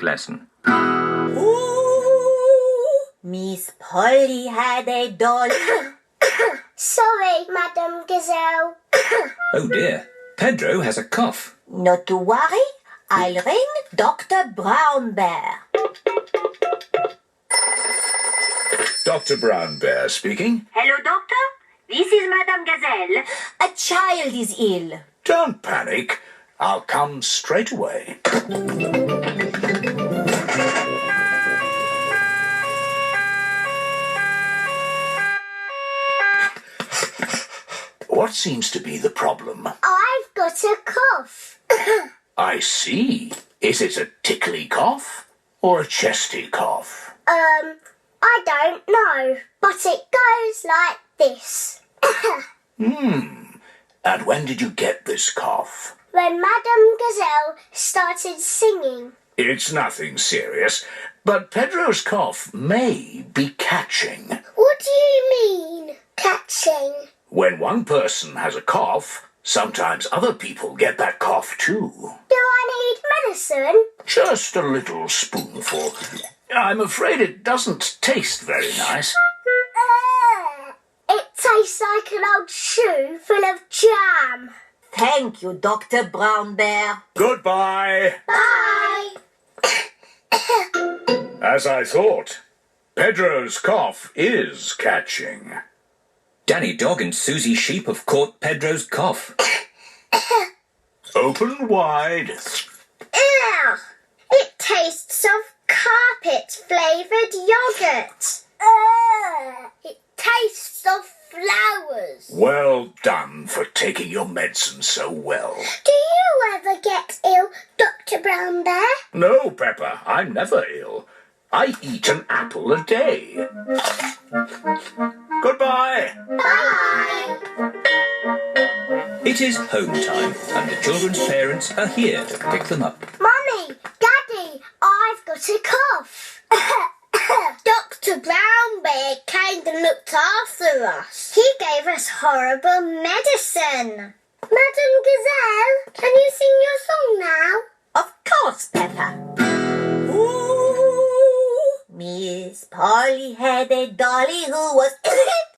lesson. Ooh, Miss Polly had a dolly. Sorry, Madam Gazelle. Oh dear, Pedro has a cough. Not to worry, I'll ring Dr. Brown Bear. Dr. Brown Bear speaking. Hello, Doctor. This is Madame Gazelle. A child is ill. Don't panic. I'll come straight away. What seems to be the problem? I've got a cough. I see. Is it a tickly cough or a chesty cough? I don't know, but it goes like this. And when did you get this cough? When Madame Gazelle started singing. It's nothing serious, but Pedro's cough may be catching. What do you mean, catching? When one person has a cough, sometimes other people get that cough too. Do I need medicine? Just a little spoonful. I'm afraid it doesn't taste very nice. It tastes like an old shoe full of jam. Thank you, Dr. Brown Bear. Goodbye. Bye. As I thought, Pedro's cough is catching. Danny Dog and Susie Sheep have caught Pedro's cough. Open wide. Ew! It tastes of carpet-flavoured yoghurt. It tastes of flowers. Well done for taking your medicine so well. Do you ever get ill, Dr. Brown Bear? No, Peppa, I'm never ill. I eat an apple a day. Goodbye. Bye. It is home time, and the children's parents are here to pick them up. Mummy, Daddy, I've got a cough. Dr. Brown Bear came and looked after us. He gave us horrible medicine. Madam Gazelle, can you sing your song now? Of course, Peppa. Ooh, Miss Polly had a dolly who was